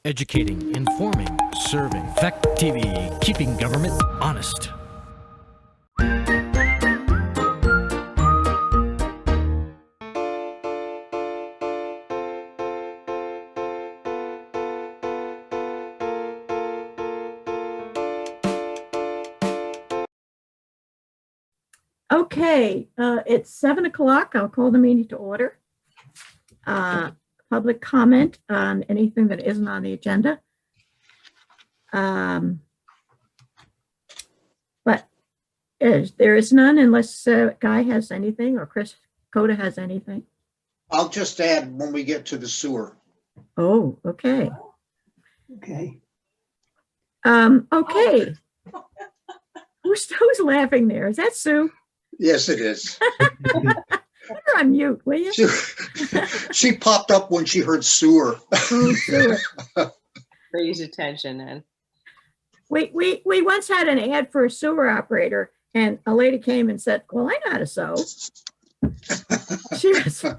Educating, informing, serving. Fact TV, keeping government honest. Okay, it's 7 o'clock. I'll call the meeting to order. Public comment on anything that isn't on the agenda. But there is none unless Guy has anything or Chris Coda has anything. I'll just add when we get to the sewer. Oh, okay. Okay. Okay. Who's laughing there? Is that Sue? Yes, it is. You're on mute, will you? She popped up when she heard sewer. Oh, Sue. Raise attention then. We once had an ad for a sewer operator, and a lady came and said, "Well, I know how to sew." She was. Okay,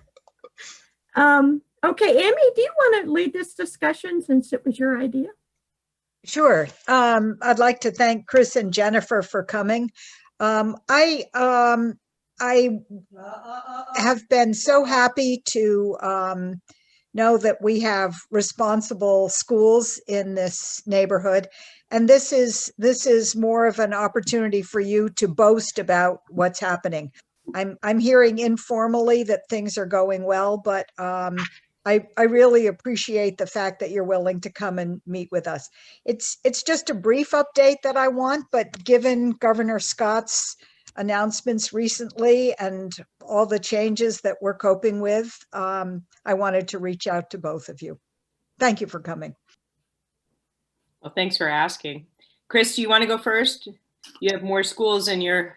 Amy, do you want to lead this discussion since it was your idea? Sure. I'd like to thank Chris and Jennifer for coming. I have been so happy to know that we have responsible schools in this neighborhood. And this is more of an opportunity for you to boast about what's happening. I'm hearing informally that things are going well, but I really appreciate the fact that you're willing to come and meet with us. It's just a brief update that I want, but given Governor Scott's announcements recently and all the changes that we're coping with, I wanted to reach out to both of you. Thank you for coming. Well, thanks for asking. Chris, do you want to go first? You have more schools in your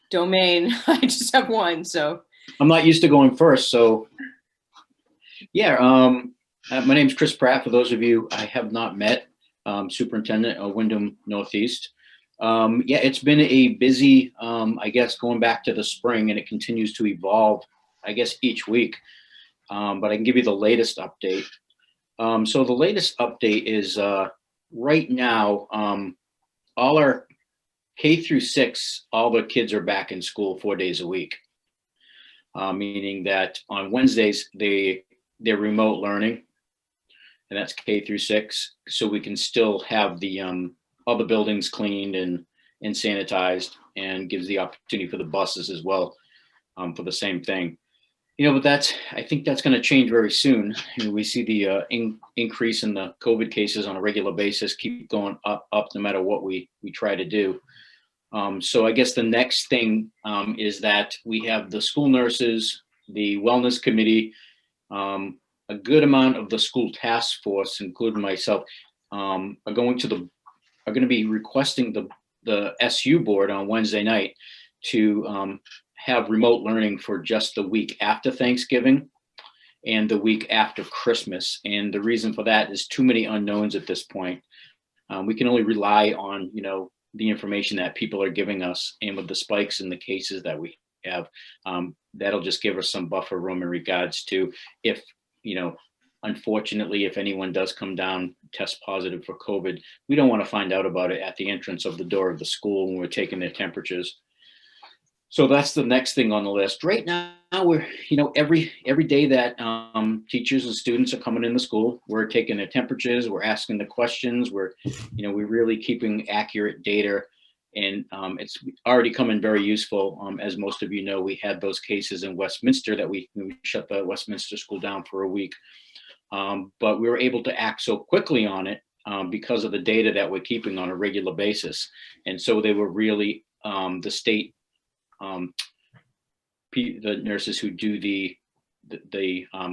domain. I just have one, so. I'm not used to going first, so. Yeah, my name's Chris Pratt. For those of you I have not met, Superintendent of Wyndham Northeast. Yeah, it's been a busy, I guess, going back to the spring, and it continues to evolve, I guess, each week. But I can give you the latest update. So the latest update is right now, all our K through 6, all the kids are back in school 4 days a week, meaning that on Wednesdays, they're remote learning, and that's K through 6. So we can still have the all the buildings cleaned and sanitized, and gives the opportunity for the buses as well for the same thing. You know, but I think that's going to change very soon. You know, we see the increase in the COVID cases on a regular basis keep going up no matter what we try to do. So I guess the next thing is that we have the school nurses, the wellness committee, a good amount of the school task force, including myself, are going to be requesting the SU board on Wednesday night to have remote learning for just the week after Thanksgiving and the week after Christmas. And the reason for that is too many unknowns at this point. We can only rely on, you know, the information that people are giving us, and with the spikes in the cases that we have, that'll just give us some buffer room in regards to if, you know, unfortunately, if anyone does come down, test positive for COVID, we don't want to find out about it at the entrance of the door of the school when we're taking their temperatures. So that's the next thing on the list. Right now, we're, you know, every day that teachers and students are coming in the school, we're taking their temperatures, we're asking the questions, we're really keeping accurate data. And it's already coming very useful. As most of you know, we had those cases in Westminster that we shut the Westminster school down for a week. But we were able to act so quickly on it because of the data that we're keeping on a regular basis. And so they were really, the state, the nurses who do the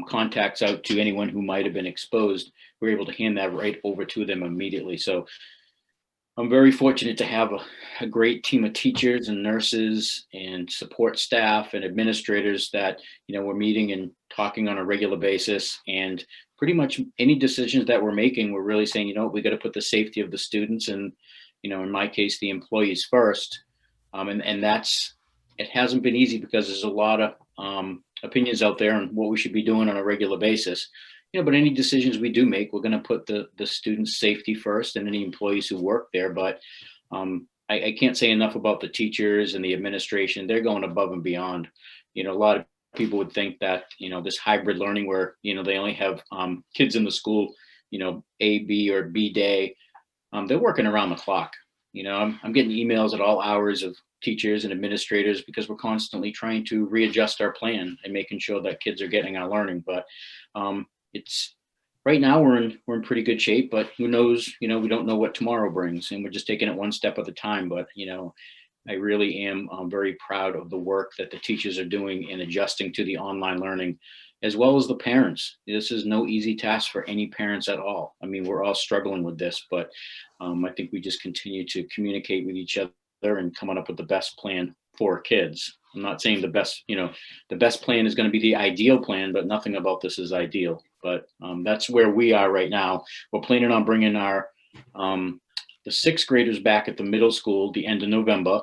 contacts out to anyone who might have been exposed, we're able to hand that right over to them immediately. So I'm very fortunate to have a great team of teachers and nurses and support staff and administrators that, you know, we're meeting and talking on a regular basis. And pretty much any decisions that we're making, we're really saying, you know, we got to put the safety of the students and, you know, in my case, the employees first. And it hasn't been easy because there's a lot of opinions out there on what we should be doing on a regular basis. but any decisions we do make, we're going to put the students' safety first and any employees who work there. But I can't say enough about the teachers and the administration. They're going above and beyond. A lot of people would think that, this hybrid learning where, they only have kids in the school, A, B, or B day, they're working around the clock. I'm getting emails at all hours of teachers and administrators because we're constantly trying to readjust our plan and making sure that kids are getting our learning. But it's right now we're in pretty good shape, but who knows, we don't know what tomorrow brings, and we're just taking it one step at a time. But, I really am very proud of the work that the teachers are doing in adjusting to the online learning, as well as the parents. This is no easy task for any parents at all. I mean, we're all struggling with this, but I think we just continue to communicate with each other and coming up with the best plan for kids. I'm not saying the best plan is going to be the ideal plan, but nothing about this is ideal. But that's where we are right now. We're planning on bringing our the sixth graders back at the middle school the end of November.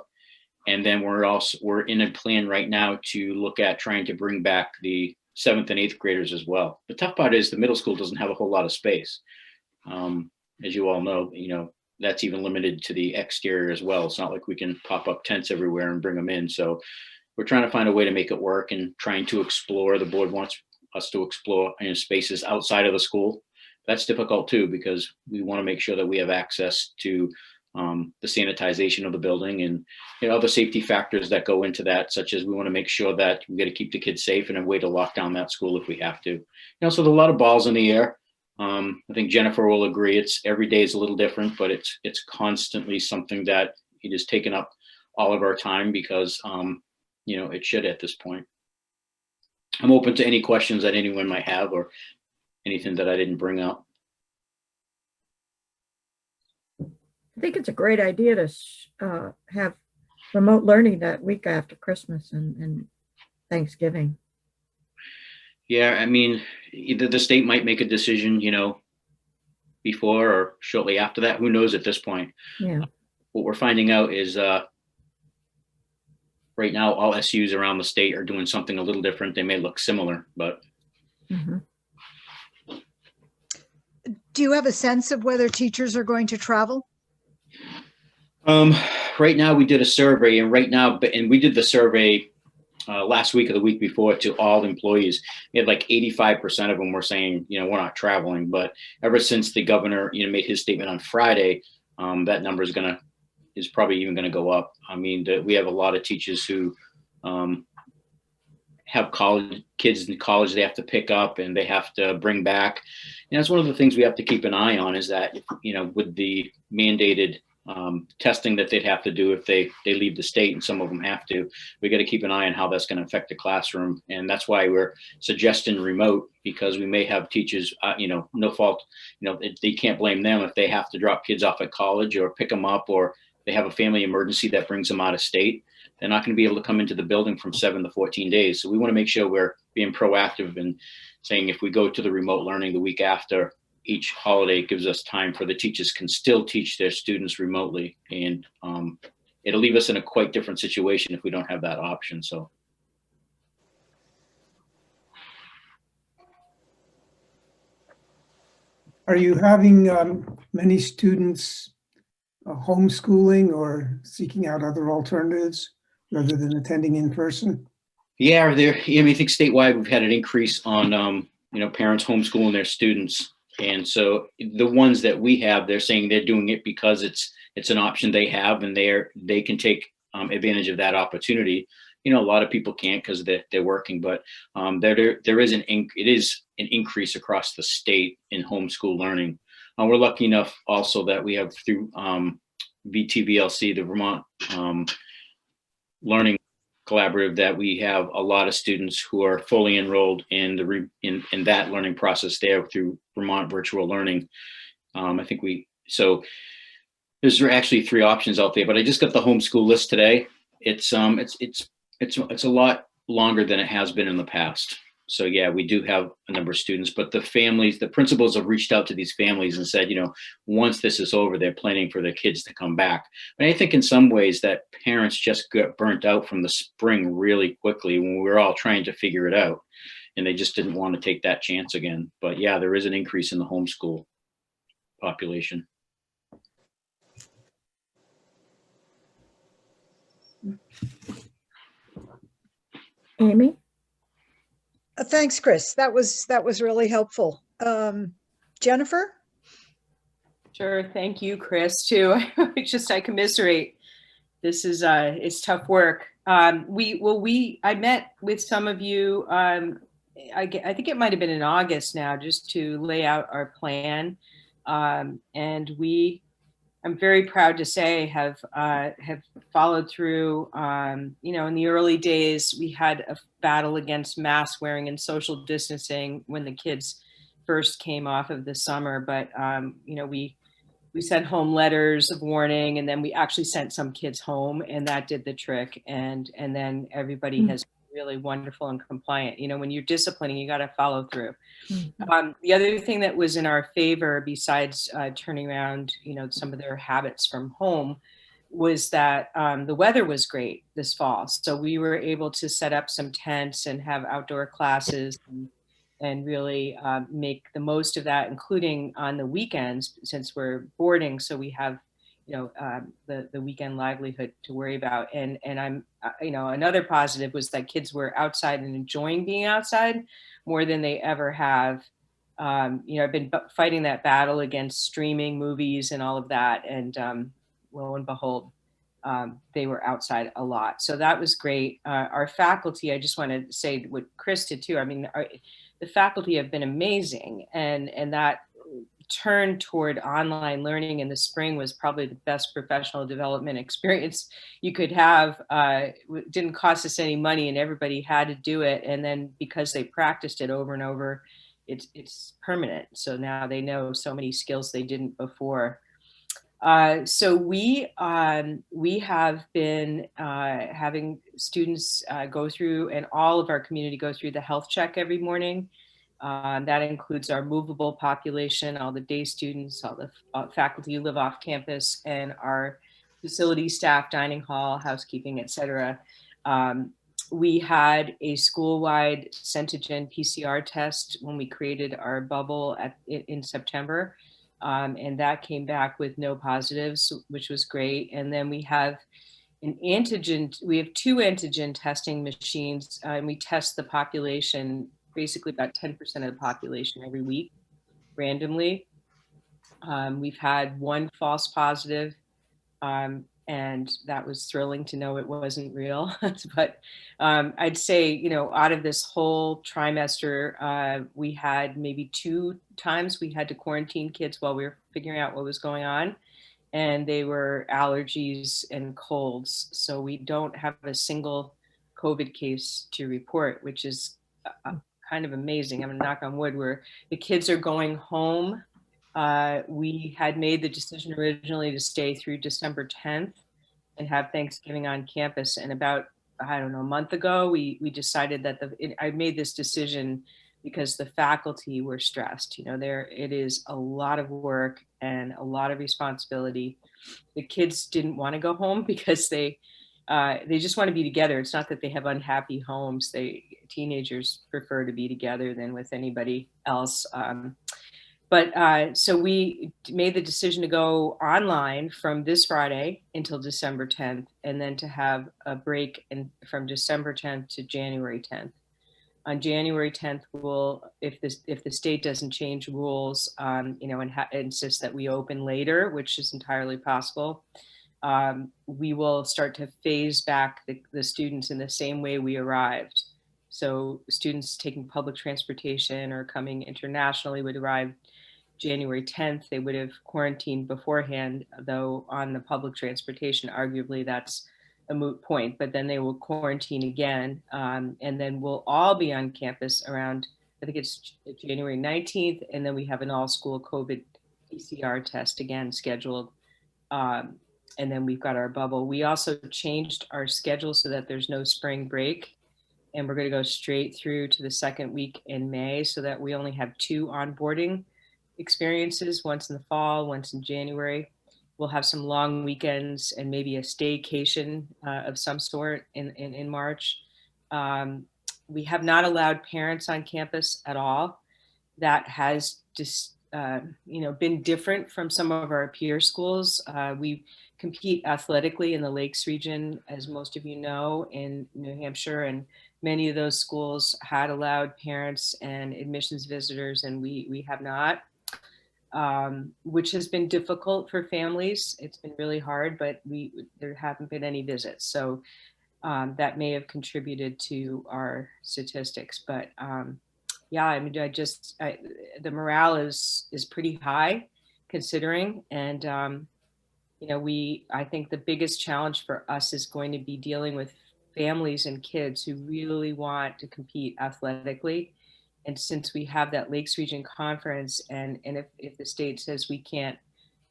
And then we're in a plan right now to look at trying to bring back the 7th and 8th graders as well. The tough part is the middle school doesn't have a whole lot of space. As you all know, that's even limited to the exterior as well. It's not like we can pop up tents everywhere and bring them in. So we're trying to find a way to make it work and trying to explore. The board wants us to explore spaces outside of the school. That's difficult too, because we want to make sure that we have access to the sanitization of the building and other safety factors that go into that, such as we want to make sure that we got to keep the kids safe and a way to lock down that school if we have to. So there's a lot of balls in the air. I think Jennifer will agree. It's every day is a little different, but it's constantly something that it has taken up all of our time because it should at this point. I'm open to any questions that anyone might have or anything that I didn't bring up. I think it's a great idea to have remote learning that week after Christmas and Thanksgiving. Yeah, I mean, either the state might make a decision, before or shortly after that. Who knows at this point? Yeah. What we're finding out is right now, all SUs around the state are doing something a little different. They may look similar, but. Mm-hmm. Do you have a sense of whether teachers are going to travel? Right now we did a survey, and we did the survey last week or the week before to all employees. We had like 85% of them were saying, we're not traveling. But ever since the governor, made his statement on Friday, that number is probably even going to go up. I mean, we have a lot of teachers who have kids in college they have to pick up and they have to bring back. And that's one of the things we have to keep an eye on is that, with the mandated testing that they'd have to do if they leave the state, and some of them have to, we got to keep an eye on how that's going to affect the classroom. And that's why we're suggesting remote, because we may have teachers, no fault, they can't blame them if they have to drop kids off at college or pick them up, or they have a family emergency that brings them out of state. They're not going to be able to come into the building from 7 to 14 days. So we want to make sure we're being proactive and saying if we go to the remote learning the week after each holiday, gives us time for the teachers can still teach their students remotely. And it'll leave us in a quite different situation if we don't have that option. So. Are you having many students homeschooling or seeking out other alternatives rather than attending in person? Yeah, I think statewide we've had an increase on parents homeschooling their students. And so the ones that we have, they're saying they're doing it because it's an option they have, and they can take advantage of that opportunity. A lot of people can't because they're working, but there is an increase across the state in homeschool learning. We're lucky enough also that we have through VTVLC, the Vermont Learning Collaborative, that we have a lot of students who are fully enrolled in that learning process there through Vermont Virtual Learning. So there's actually 3 options out there, but I just got the homeschool list today. It's a lot longer than it has been in the past. So yeah, we do have a number of students, but the principals have reached out to these families and said, once this is over, they're planning for their kids to come back. And I think in some ways that parents just got burnt out from the spring really quickly when we were all trying to figure it out. and they just didn't want to take that chance again. But yeah, there is an increase in the homeschool population. Amy? Thanks, Chris. That was really helpful. Jennifer? Sure. Thank you, Chris, too. I commiserate. This is it's tough work. I met with some of you. I think it might have been in August now, just to lay out our plan. And I'm very proud to say, have followed through. In the early days, we had a battle against mask wearing and social distancing when the kids first came off of the summer. But we sent home letters of warning, and then we actually sent some kids home, and that did the trick. And then everybody has been really wonderful and compliant. When you're disciplining, you got to follow through. The other thing that was in our favor, besides turning around, some of their habits from home, was that the weather was great this fall. So we were able to set up some tents and have outdoor classes and really make the most of that, including on the weekends, since we're boarding. So we have, the weekend livelihood to worry about. And I'm, another positive was that kids were outside and enjoying being outside more than they ever have. I've been fighting that battle against streaming movies and all of that. And lo and behold, they were outside a lot. So that was great. Our faculty, I just want to say what Chris did too. I mean, the faculty have been amazing. And that turn toward online learning in the spring was probably the best professional development experience you could have. It didn't cost us any money, and everybody had to do it. And then because they practiced it over and over, it's permanent. So now they know so many skills they didn't before. So we have been having students go through, and all of our community go through, the health check every morning. That includes our movable population, all the day students, all the faculty who live off campus, and our facility staff, dining hall, housekeeping, etc. We had a school-wide Centigen PCR test when we created our bubble in September. And that came back with no positives, which was great. And then we have two antigen testing machines, and we test the population, basically about 10% of the population every week, randomly. We've had one false positive, and that was thrilling to know it wasn't real. But I'd say, out of this whole trimester, we had maybe 2 times we had to quarantine kids while we were figuring out what was going on. And they were allergies and colds. So we don't have a single COVID case to report, which is kind of amazing. I'm gonna knock on wood, where the kids are going home. We had made the decision originally to stay through December 10th and have Thanksgiving on campus. And about, a month ago, we decided that I made this decision because the faculty were stressed. It is a lot of work and a lot of responsibility. The kids didn't want to go home because they just want to be together. It's not that they have unhappy homes. Teenagers prefer to be together than with anybody else. So we made the decision to go online from this Friday until December 10th, and then to have a break from December 10th to January 10th. On January 10th, if the state doesn't change rules, and insist that we open later, which is entirely possible, we will start to phase back the students in the same way we arrived. So students taking public transportation or coming internationally would arrive January 10th. They would have quarantined beforehand, though on the public transportation, arguably that's a moot point, but then they will quarantine again. And then we'll all be on campus around, I think it's January 19th. And then we have an all school COVID PCR test again scheduled. And then we've got our bubble. We also changed our schedule so that there's no spring break. And we're going to go straight through to the second week in May, so that we only have 2 onboarding experiences, once in the fall, once in January. We'll have some long weekends and maybe a staycation of some sort in March. We have not allowed parents on campus at all. That has just, been different from some of our peer schools. We compete athletically in the Lakes region, as most of you know, in New Hampshire, and many of those schools had allowed parents and admissions visitors, and we have not, which has been difficult for families. It's been really hard, but there haven't been any visits. So that may have contributed to our statistics, but yeah, I mean, the morale is pretty high considering, and I think the biggest challenge for us is going to be dealing with families and kids who really want to compete athletically. And since we have that Lakes Region Conference, and if the state says we can't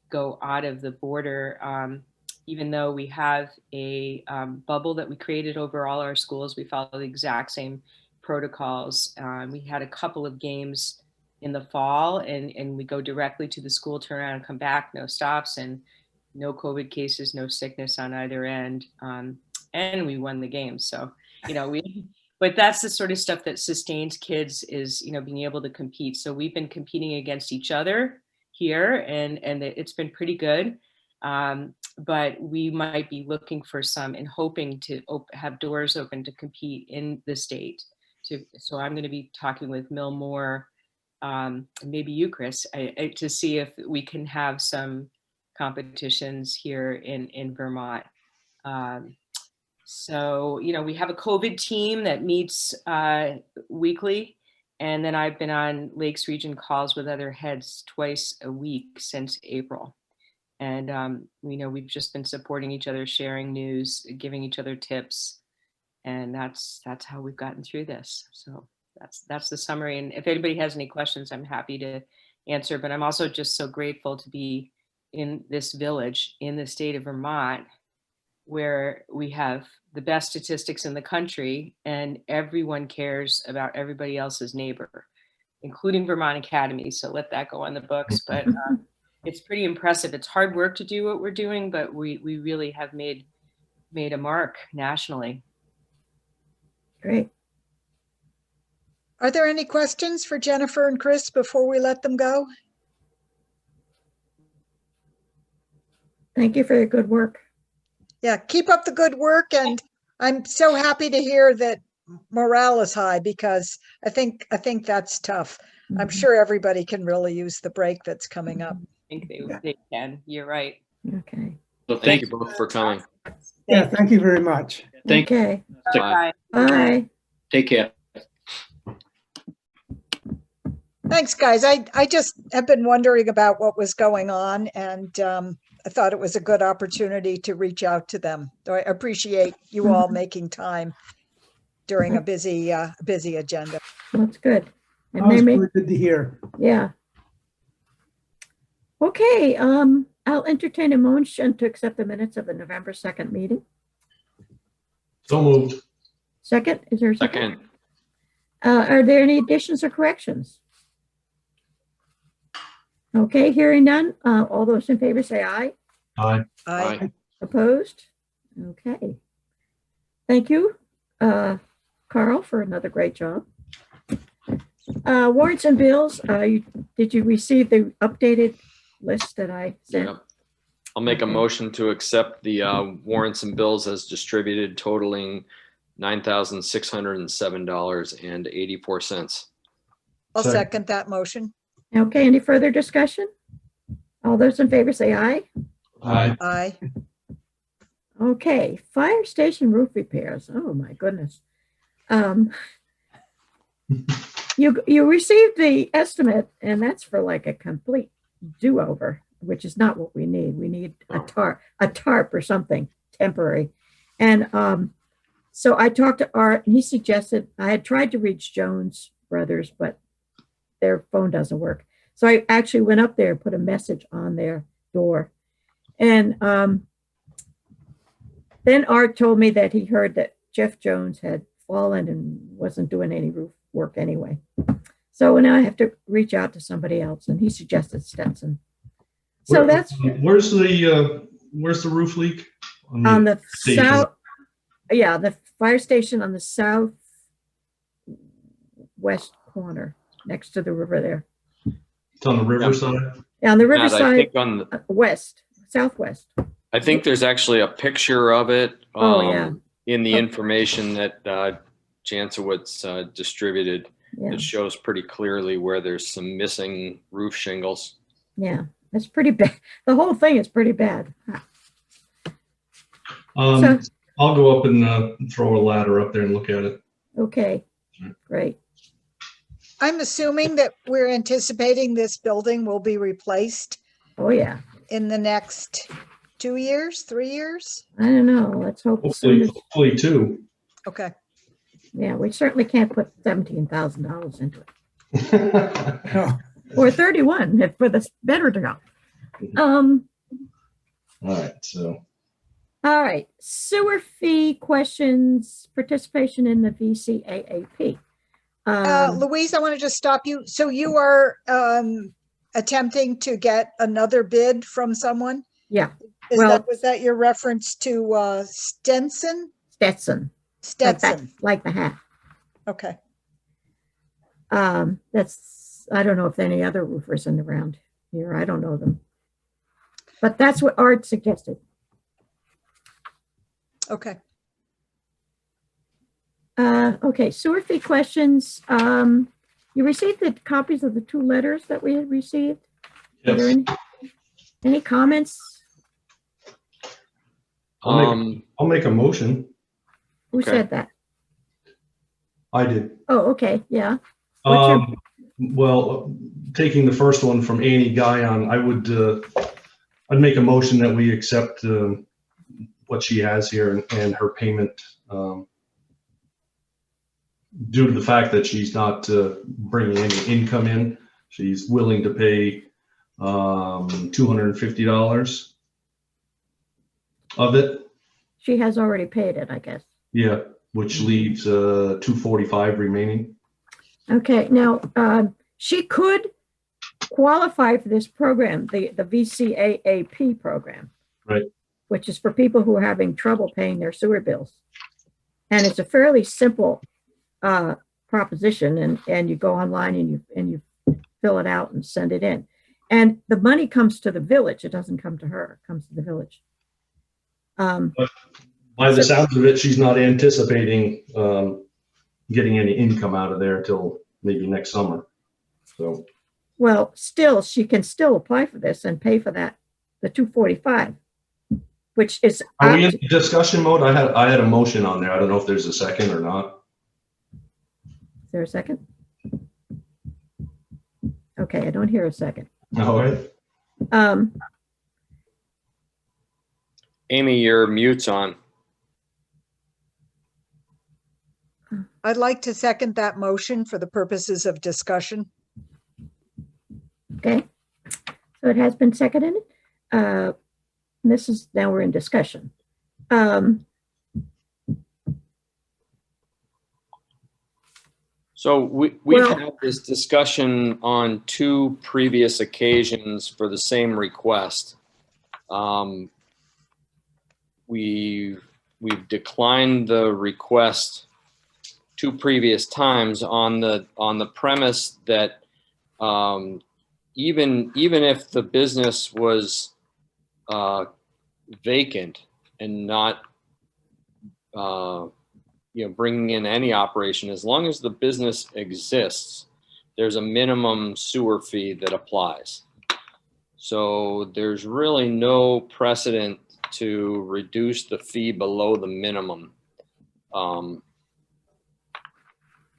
go out of the border, even though we have a bubble that we created over all our schools, we follow the exact same protocols. We had a couple of games in the fall, and we go directly to the school, turn around and come back, no stops, and no COVID cases, no sickness on either end. And we won the game. So, but that's the sort of stuff that sustains kids is, being able to compete. So we've been competing against each other here, and it's been pretty good. But we might be looking for some and hoping to have doors open to compete in the state. So I'm going to be talking with Mill Moore, maybe you, Chris, to see if we can have some competitions here in Vermont. So, we have a COVID team that meets weekly. And then I've been on Lakes Region calls with other heads twice a week since April. And, we've just been supporting each other, sharing news, giving each other tips. And that's how we've gotten through this. So that's the summary. And if anybody has any questions, I'm happy to answer. But I'm also just so grateful to be in this village in the state of Vermont, where we have the best statistics in the country and everyone cares about everybody else's neighbor, including Vermont Academy. So let that go on the books. But it's pretty impressive. It's hard work to do what we're doing, but we really have made a mark nationally. Great. Are there any questions for Jennifer and Chris before we let them go? Thank you for your good work. Yeah, keep up the good work. And I'm so happy to hear that morale is high, because I think that's tough. I'm sure everybody can really use the break that's coming up. I think they can. You're right. Okay. So thank you both for coming. Yeah, thank you very much. Okay. Bye. Bye. Take care. Thanks, guys. I just have been wondering about what was going on, and I thought it was a good opportunity to reach out to them. So I appreciate you all making time during a busy agenda. That's good. And Always they may, really good to hear. yeah. Okay, I'll entertain a motion to accept the minutes of the November 2nd meeting. So moved. Second, is there a second? Second. Are there any additions or corrections? Okay, hearing none. All those in favor say aye. Aye. I Opposed? Okay. Thank you, Carl, for another great job. Warrants and bills, did you receive the updated list that I sent? Yep. I'll make a Okay. motion to accept the warrants and bills as distributed, totaling $9,607.84. I'll second that motion. Okay, any further discussion? All those in favor say aye. Aye. I Okay, fire station roof repairs. Oh, my goodness. You received the estimate, and that's for like a complete do-over, which is not what we need. We need a tarp or something temporary. And so I talked to Art, and he suggested, I had tried to reach Jones Brothers, but their phone doesn't work. So I actually went up there and put a message on their door. And then Art told me that he heard that Jeff Jones had fallen and wasn't doing any roof work anyway. So now I have to reach out to somebody else, and he suggested Stetson. So that's Where's the roof leak? on the station. south. Yeah, the fire station on the south southwest corner, next to the river there. It's on the riverside. Yeah, on the Matt, I riverside, think on the, southwest. I think there's actually a picture of it. Oh, yeah. In the Oh. information that Jancowitz distributed. Yeah, It shows pretty clearly where there's some missing roof shingles. yeah, it's pretty bad. The whole thing is pretty bad. I'll go up and throw a ladder up there and look at it. Okay, great. I'm assuming that we're anticipating this building will be replaced Oh, yeah. in the next 2 years, 3 years? I don't know. Let's hope as soon Hopefully, as, too. Okay. yeah, we certainly can't put $17,000 into it. No. Or 31 for the better to go. All right, so. All right, sewer fee questions, participation in the VCAAP. Louise, I want to just stop you. So you are attempting to get another bid from someone? Yeah, well- Was that your reference to Stetson? Stetson, Stetson, like the hat. okay. That's, I don't know if there are any other roofers in around here. I don't know them. But that's what Art suggested. Okay. Okay, sewer fee questions. You received the copies of the 2 letters that we had received? Are there Yes. any comments? I'll make a motion. Who Okay. said that? I did. Oh, okay, yeah. What's your- Well, taking the first one from Annie Guyon, I'd make a motion that we accept what she has here and her payment due to the fact that she's not bringing any income in. She's willing to pay $250 of it. She has already paid it, I guess. Yeah, which leaves $245 remaining. Okay, now, she could qualify for this program, the VCAAP program. Right. Which is for people who are having trouble paying their sewer bills. And it's a fairly simple proposition, and you go online and you fill it out and send it in. And the money comes to the village. It doesn't come to her, it comes to the village. By the sounds of it, she's not anticipating getting any income out of there till maybe next summer. So, Well, still, she can still apply for this and pay for that, the $245, which is. are we in discussion mode? I had a motion on there. I don't know if there's a second or not. Is there a second? Okay, I don't hear a second. All right. Amy, your mute's on. I'd like to second that motion for the purposes of discussion. Okay, so it has been seconded. This is, now we're in discussion. So we've Well- had this discussion on 2 previous occasions for the same request. We've declined the request 2 previous times on the premise that even if the business was vacant and not bringing in any operation, as long as the business exists, there's a minimum sewer fee that applies. So there's really no precedent to reduce the fee below the minimum.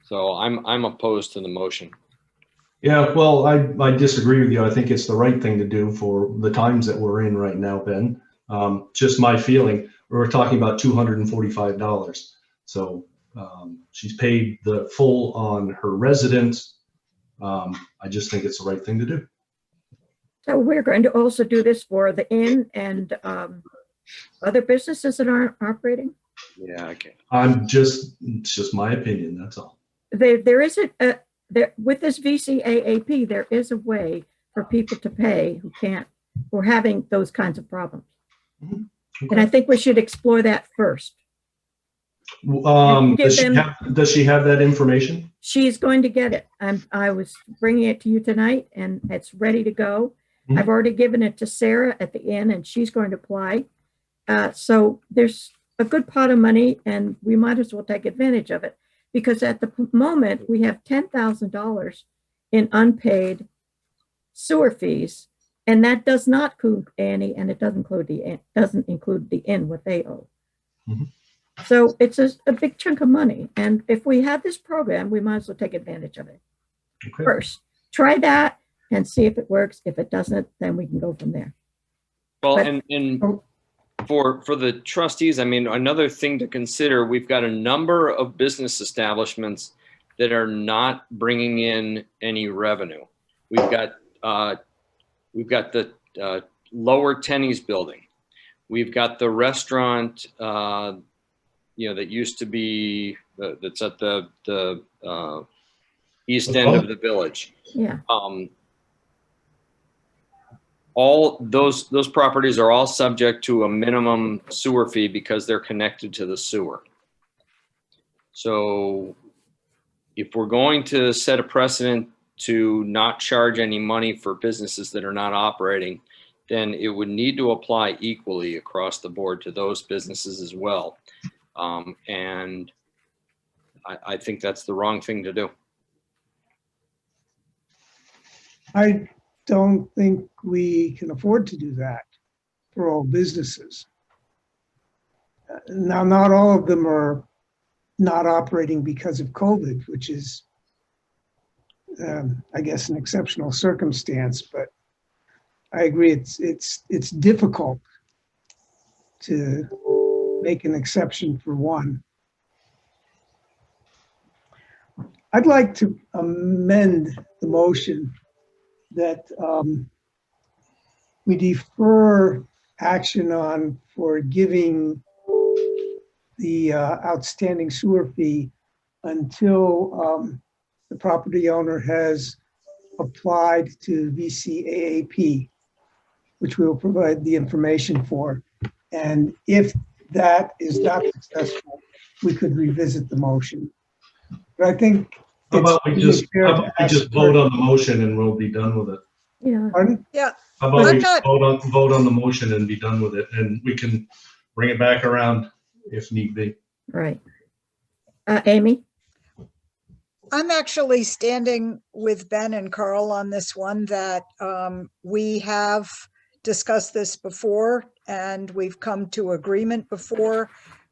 So I'm opposed to the motion. Yeah, well, I disagree with you. I think it's the right thing to do for the times that we're in right now, Ben. Just my feeling. We're talking about $245. So she's paid the full on her residence. I just think it's the right thing to do. So we're going to also do this for the inn and other businesses that aren't operating. Yeah, okay. Mm-hmm. It's just my opinion, that's all. There isn't with this VCAAP, there is a way for people to pay who are having those kinds of problems. Mhm. And I think we should explore that first. Give them- Does she have that information? She's going to get it. I was bringing it to you tonight and it's ready to go. Mhm. I've already given it to Sarah at the inn and she's going to apply. So there's a good pot of money and we might as well take advantage of it because at the moment we have $10,000 in unpaid sewer fees. And that does not include Annie and it doesn't include the inn, what they owe. Mhm. So it's a big chunk of money. And if we have this program, we might as well take advantage of it. Okay. First, try that and see if it works. If it doesn't, then we can go from there. Well, But- and for the trustees, I mean, another thing to consider, we've got a number of business establishments that are not bringing in any revenue. We've got the Lower Tenny's building. We've got the restaurant, that used to be, that's at the east end of the village. Yeah. All those properties are all subject to a minimum sewer fee because they're connected to the sewer. So if we're going to set a precedent to not charge any money for businesses that are not operating, then it would need to apply equally across the board to those businesses as well. And I think that's the wrong thing to do. I don't think we can afford to do that for all businesses. Now, not all of them are not operating because of COVID, which is, I guess, an exceptional circumstance, but I agree it's difficult to make an exception for one. I'd like to amend the motion that we defer action on forgiving the outstanding sewer fee until the property owner has applied to VCAAP, which we will provide the information for. And if that is not successful, we could revisit the motion. But I think How about we just ask vote on the motion and we'll be done with it? Yeah. Pardon? Yeah, How about we I'm just not- vote on the motion and be done with it, and we can bring it back around if need be. Right. Amy? I'm actually standing with Ben and Carl on this one, that we have discussed this before and we've come to agreement before.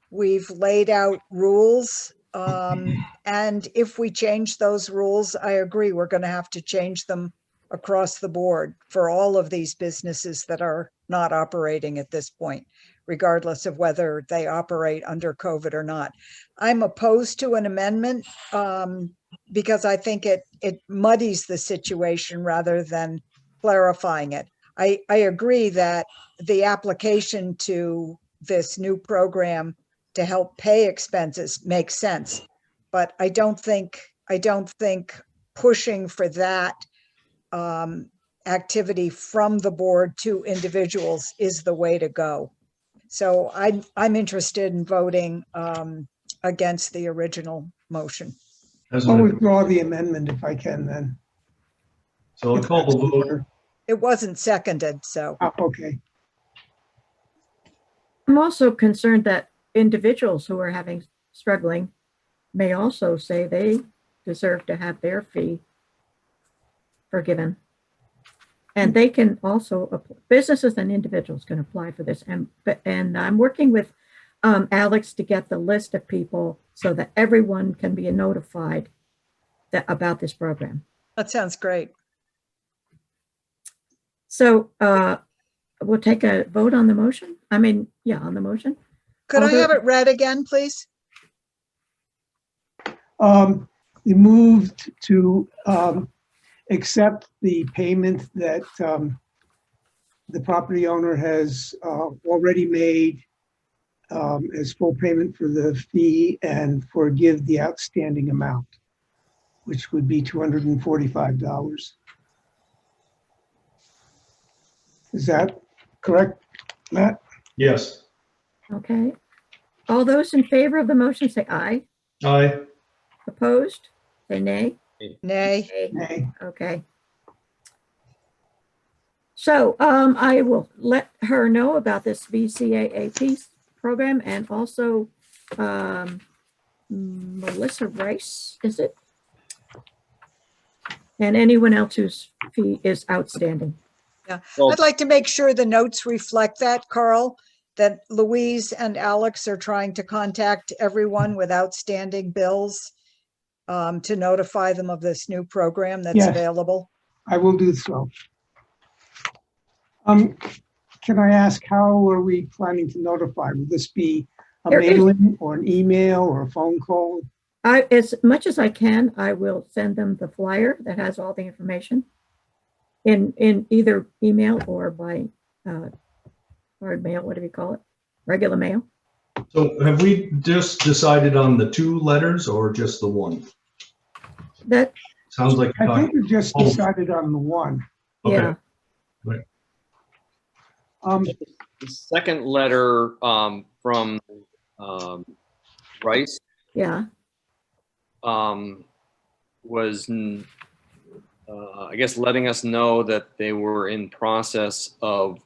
We've laid out rules. And if we change those rules, I agree, we're going to have to change them across the board for all of these businesses that are not operating at this point, regardless of whether they operate under COVID or not. I'm opposed to an amendment because I think it muddies the situation rather than clarifying it. I agree that the application to this new program to help pay expenses makes sense, but I don't think pushing for that activity from the board to individuals is the way to go. So I'm interested in voting against the original motion. I'll withdraw the amendment if I can then. So I'll call the vote. It wasn't seconded, so. Okay. I'm also concerned that individuals who are struggling may also say they deserve to have their fee forgiven. And they can also, businesses and individuals can apply for this. And I'm working with Alex to get the list of people so that everyone can be notified about this program. That sounds great. So we'll take a vote on the motion. On the motion. Could I have it read again, please? We moved to accept the payment that the property owner has already made as full payment for the fee and forgive the outstanding amount, which would be $245. Is that correct, Matt? Yes. Okay. All those in favor of the motion say aye. Aye. Opposed? Say nay. Nay. Nay. Okay. So I will let her know about this VCAAP program, and also Melissa Rice, is it? And anyone else whose fee is outstanding. Well, I'd like to make sure the notes reflect that, Carl, that Louise and Alex are trying to contact everyone with outstanding bills to notify them of this new program that's Yes. available. I will do so. Can I ask, how are we planning to notify? Will this be a There is- mailing or an email or a phone call? As much as I can, I will send them the flyer that has all the information in either email or by hard mail, whatever you call it, regular mail. So have we just decided on the 2 letters or just the 1? That, Sounds like you're I think talking. we just Oh. decided on the 1. Okay. yeah, the second letter from Rice yeah, was, I guess, letting us know that they were in process of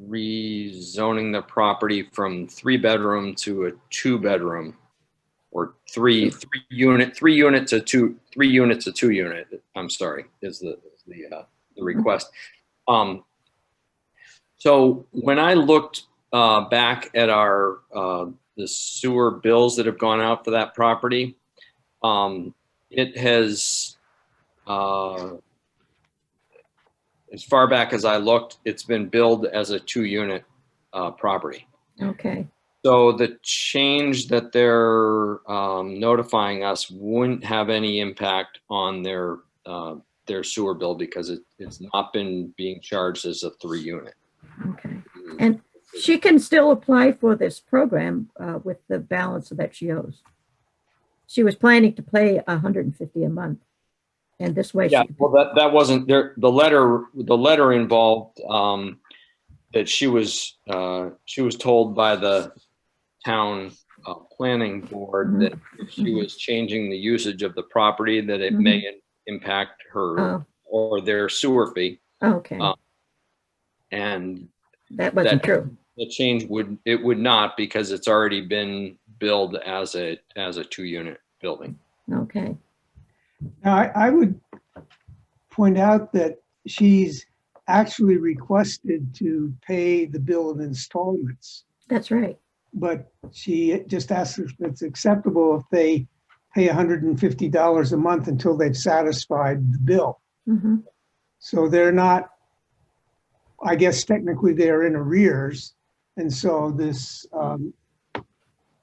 rezoning the property from 3-bedroom to a 2-bedroom, or 3 unit to 2 unit. I'm sorry, is the request. So when I looked back at our the sewer bills that have gone out for that property, it has, as far back as I looked, it's been billed as a 2-unit property. okay, So the change that they're notifying us wouldn't have any impact on their sewer bill, because it's not been being charged as a 3-unit. okay. And she can still apply for this program with the balance that she owes. She was planning to pay $150 a month, and this way, Yeah, she, well, that wasn't there. The letter involved that she was told by the town planning board that if she was changing the usage of the property, that it may impact her oh, or their sewer fee. okay, And that wasn't true. the change would not, because it's already been billed as a 2-unit building. Okay, Now, I would point out that she's actually requested to pay the bill in installments, that's right. but she just asks if it's acceptable if they pay $150 a month until they've satisfied the bill. Hmm. So they're not, I guess technically they're in arrears. And so this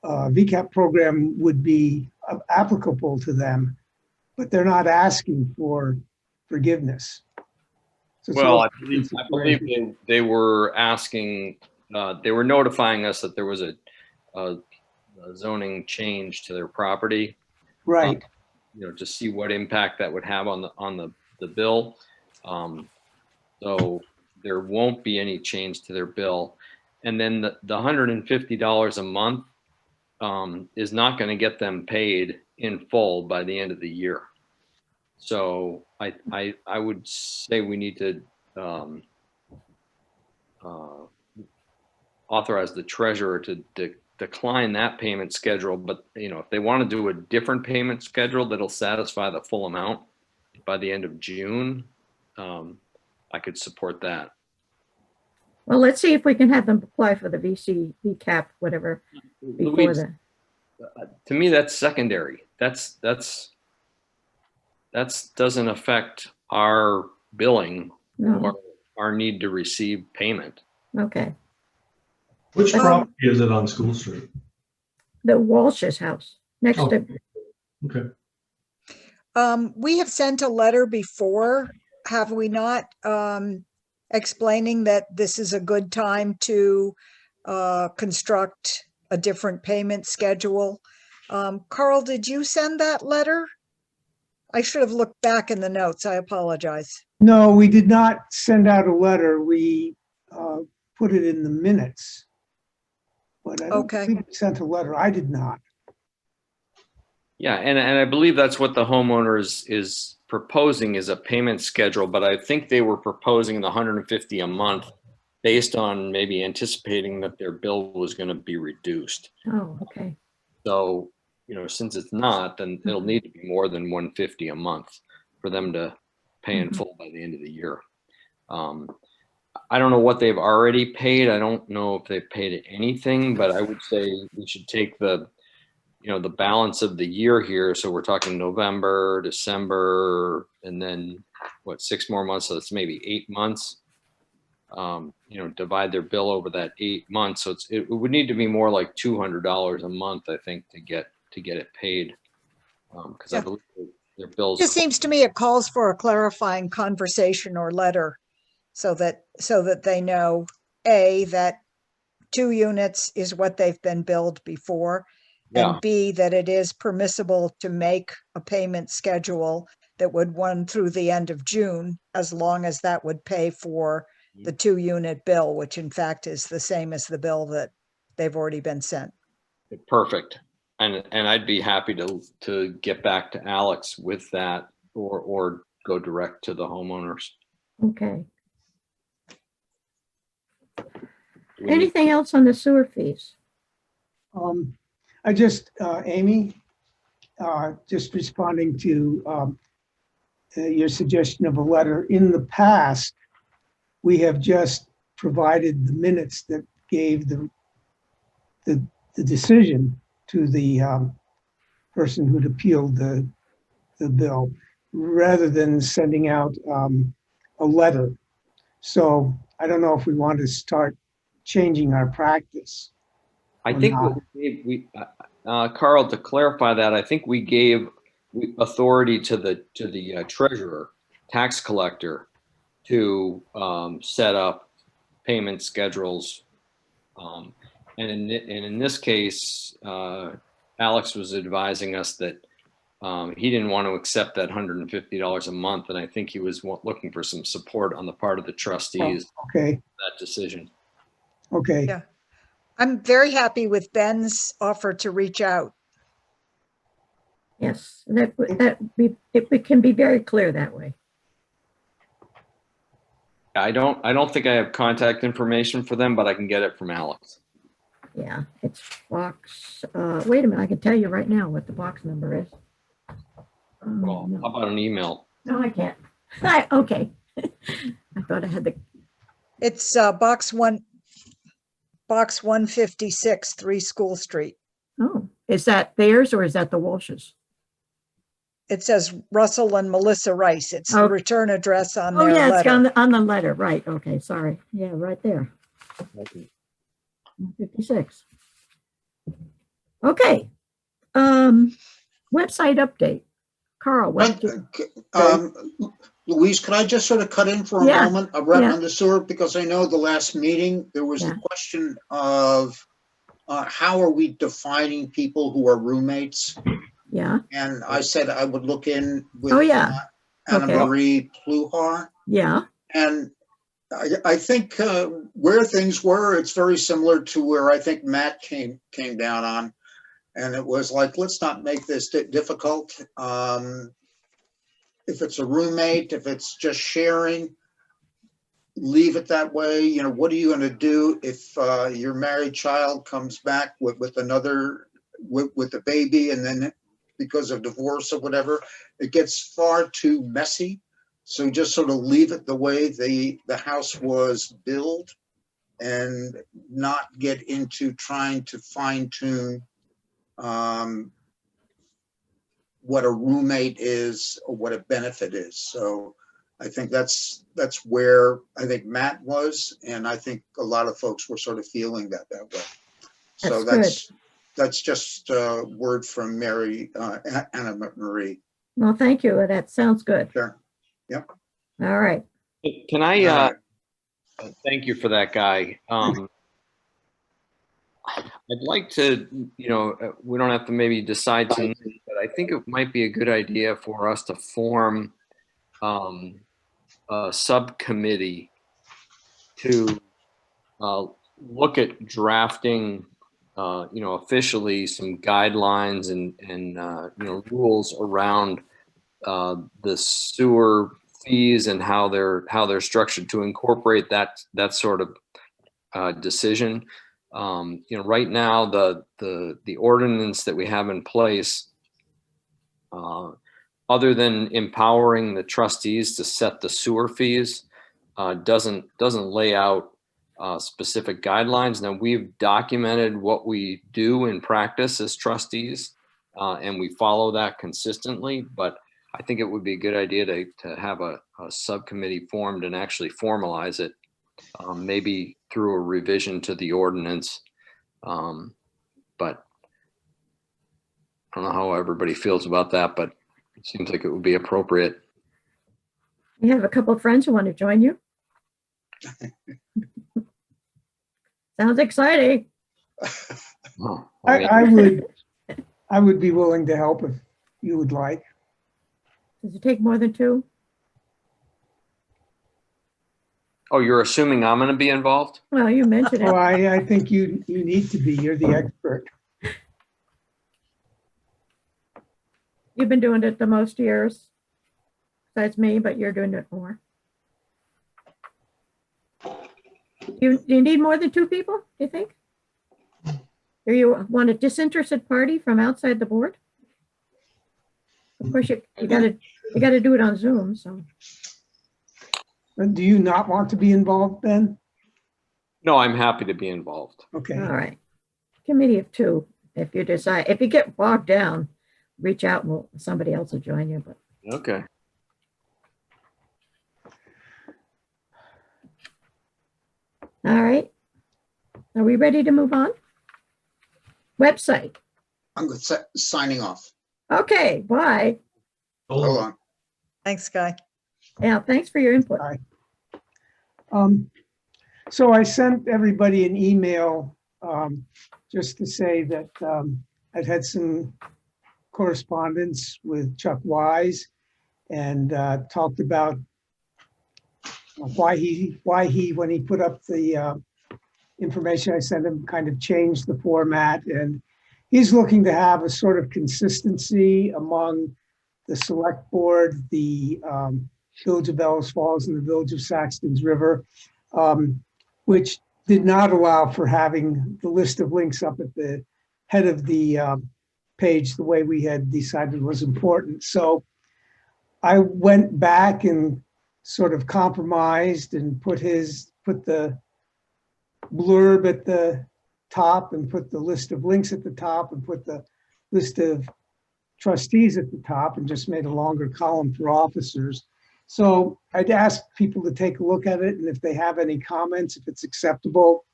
VCAP program would be applicable to them, but they're not asking for forgiveness. So it's Well, all I believe they were asking, they were notifying us that there was a zoning change to their property. right. To see what impact that would have on the bill. So there won't be any change to their bill. And then the $150 a month is not going to get them paid in full by the end of the year. So I would say we need to authorize the treasurer to decline that payment schedule. But if they want to do a different payment schedule that'll satisfy the full amount by the end of June, I could support that. Well, let's see if we can have them apply for the VCAP, whatever, before Louise, the, to me, that's secondary. That's doesn't affect our billing no, or our need to receive payment. okay. Which property is it on School Street? The Walsh's house, next Oh. to, Okay. We have sent a letter before, have we not? Explaining that this is a good time to construct a different payment schedule. Carl, did you send that letter? I should have looked back in the notes. I apologize. No, we did not send out a letter. We put it in the minutes. but I don't Okay. think we sent a letter. I did not. Yeah, and I believe that's what the homeowner is proposing is a payment schedule, but I think they were proposing the 150 a month based on maybe anticipating that their bill was going to be reduced. Oh, okay. So, you know, since it's not, then it'll need to be more than 150 a month for them to pay in full by the end of the year. I don't know what they've already paid. I don't know if they've paid anything, but I would say we should take the, you know, the balance of the year here. So we're talking November, December, and then what, 6 more months. So it's maybe 8 months. You know, divide their bill over that 8 months. So it would need to be more like $200 a month, I think, to get it paid. Because I Yeah. believe their bills. Just seems to me it calls for a clarifying conversation or letter so that they know, A, that 2 units is what they've been billed before, Yeah. and B, that it is permissible to make a payment schedule that would run through the end of June, as long as that would pay for the 2-unit bill, which in fact is the same as the bill that they've already been sent. Perfect. And I'd be happy to get back to Alex with that or go direct to the homeowners. Okay. Do we need- Anything else on the sewer fees? I just, Amy, just responding to your suggestion of a letter. In the past, we have just provided the minutes that gave the decision to the person who'd appealed the bill, rather than sending out a letter. So I don't know if we want to start changing our practice. I or think not. what Carl, to clarify that, I think we gave authority to the treasurer, tax collector, to set up payment schedules. And in this case, Alex was advising us that he didn't want to accept that $150 a month, and I think he was looking for some support on the part of the trustees. Okay, That decision. okay. Yeah. I'm very happy with Ben's offer to reach out. Yes, it can be very clear that way. I don't think I have contact information for them, but I can get it from Alex. Yeah, it's box, wait a minute, I can tell you right now what the box number is. Well, No. how about an email? No, I can't. Okay. I thought I had the, It's box 156, 3 School Street. oh, is that theirs or is that the Walsh's? It says Russell and Melissa Rice. It's the Oh. return address on Oh, their yeah, it's letter. on the letter, right, okay, sorry. Yeah, right there. 56. Okay. Website update. Carl, what did you, Louise, could I just sort of cut in for a Yeah, moment around yeah. on the sewer? Because I know the last meeting, there was Yeah. the question of how are we defining people who are roommates? yeah, And I said I would look in with Oh, yeah. Anna Okay. Marie Pluhar. yeah, And I think where things were, it's very similar to where I think Matt came down on. And it was like, let's not make this difficult. If it's a roommate, if it's just sharing, leave it that way. You know, what are you going to do if your married child comes back with another, with a baby, and then because of divorce or whatever, it gets far too messy. So just sort of leave it the way the house was built and not get into trying to fine tune what a roommate is or what a benefit is. So I think that's where I think Matt was, and I think a lot of folks were sort of feeling that way. So that's just a word from Mary, Anna Marie. well, thank you, that sounds good. Sure. Yep. All right, Can I, All right. thank you for that, Guy. I'd like to, you know, we don't have to maybe decide tonight, but I think it might be a good idea for us to form a subcommittee to look at drafting officially some guidelines and rules around the sewer fees and how they're structured to incorporate that sort of decision. Right now the ordinance that we have in place, other than empowering the trustees to set the sewer fees, doesn't lay out specific guidelines. Now, we've documented what we do in practice as trustees, and we follow that consistently, but I think it would be a good idea to have a subcommittee formed and actually formalize it, maybe through a revision to the ordinance. But I don't know how everybody feels about that, but it seems like it would be appropriate. You have a couple of friends who want to join you. Sounds exciting. Oh, I would be willing to help if you would like. Does it take more than two? Oh, you're assuming I'm going to be involved? Well, you mentioned Well, it. I think you need to be. You're the expert. You've been doing it the most years besides me, but you're doing it more. Do you need more than two people, do you think? Or you want a disinterested party from outside the board? Of course, you gotta do it on Zoom, so. Do you not want to be involved then? No, I'm happy to be involved. Okay. All right. Committee of two. If you decide, if you get bogged down, reach out and somebody else will join you. But Okay. all right. Are we ready to move on? Website. I'm good, signing off. Okay, bye. Hold on. Thanks, Guy. Yeah, thanks for your input. So I sent everybody an email just to say that I'd had some correspondence with Chuck Wise and talked about why he, when he put up the information I sent him, kind of changed the format. And he's looking to have a sort of consistency among the select board, the Village of Ellis Falls and the Village of Saxtons River, which did not allow for having the list of links up at the head of the page the way we had decided was important. So I went back and sort of compromised and put the blurb at the top and put the list of links at the top and put the list of trustees at the top and just made a longer column for officers. So I'd ask people to take a look at it, and if they have any comments, if it's acceptable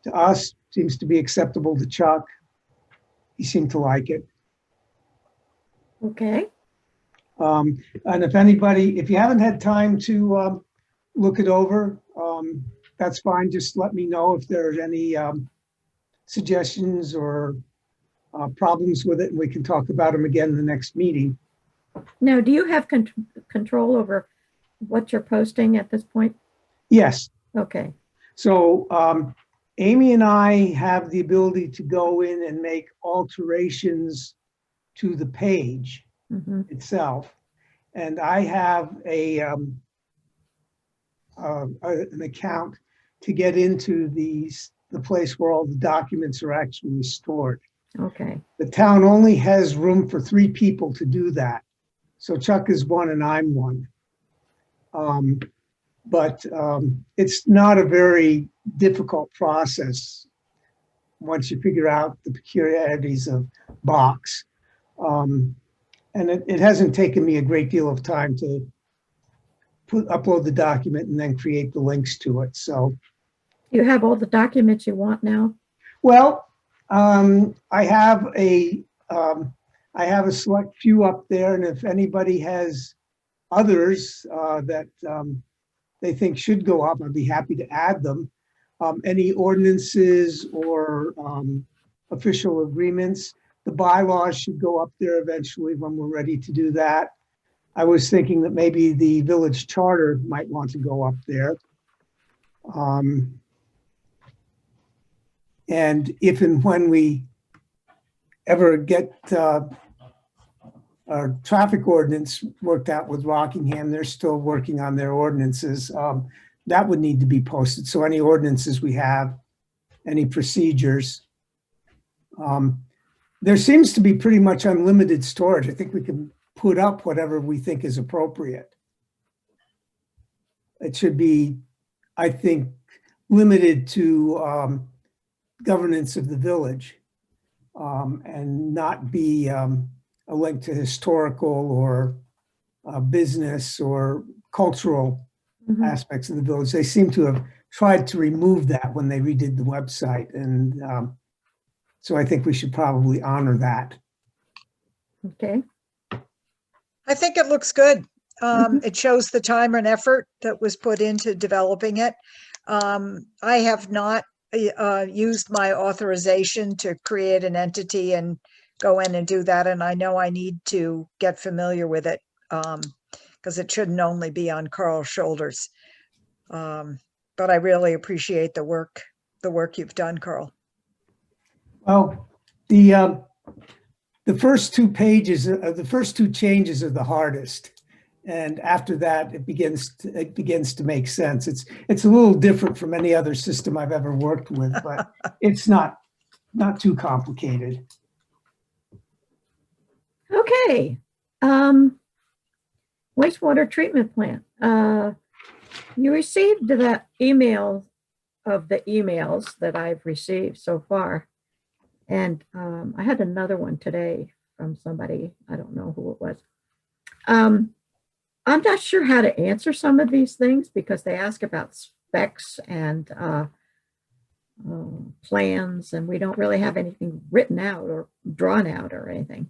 to us, seems to be acceptable to Chuck. He seemed to like it. Okay. And if you haven't had time to look it over, that's fine. Just let me know if there's any suggestions or problems with it, and we can talk about them again in the next meeting. Now, do you have control over what you're posting at this point? Yes. Okay. So Amy and I have the ability to go in and make alterations to the page itself. And I have an account to get into the place where all the documents are actually stored. Okay. The town only has room for 3 people to do that. So Chuck is one and I'm one. But it's not a very difficult process once you figure out the peculiarities of Box. And it hasn't taken me a great deal of time to upload the document and then create the links to it. So You have all the documents you want now? well, I have a select few up there, and if anybody has others that they think should go up, I'd be happy to add them. Any ordinances or official agreements, the bylaws should go up there eventually when we're ready to do that. I was thinking that maybe the village charter might want to go up there. And if and when we ever get our traffic ordinance worked out with Rockingham, they're still working on their ordinances. That would need to be posted. So any ordinances we have, any procedures. There seems to be pretty much unlimited storage. I think we can put up whatever we think is appropriate. It should be, I think, limited to governance of the village and not be a link to historical or business or cultural aspects of the village. They seem to have tried to remove that when they redid the website. And so I think we should probably honor that. Okay. I think it looks good. It shows the time and effort that was put into developing it. I have not used my authorization to create an entity and go in and do that. And I know I need to get familiar with it because it shouldn't only be on Carl's shoulders. But I really appreciate the work you've done, Carl. Well, the first two pages, the first two changes are the hardest. And after that, it begins to make sense. It's a little different from any other system I've ever worked with, but it's not too complicated. Okay. Wastewater treatment plant. You received that email of the emails that I've received so far. And I had another one today from somebody. I don't know who it was. I'm not sure how to answer some of these things because they ask about specs and plans, and we don't really have anything written out or drawn out or anything.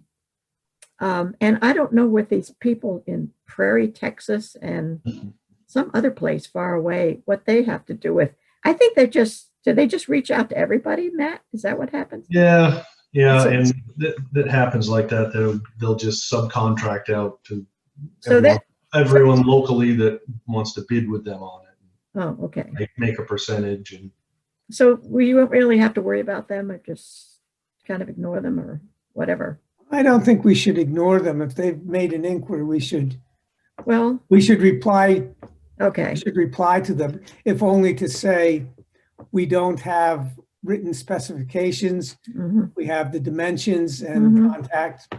And I don't know what these people in Prairie, Texas and some other place far away, what they have to do with. I think do they just reach out to everybody, Matt? Is that what happens? Yeah, and that happens like that. They'll just subcontract out to everyone locally that wants to bid with them on it. Oh, okay. They make a percentage. And so you won't really have to worry about them or just kind of ignore them or whatever. I don't think we should ignore them. If they've made an inquiry, we should reply. Okay. We should reply to them, if only to say, we don't have written specifications. We have the dimensions and contact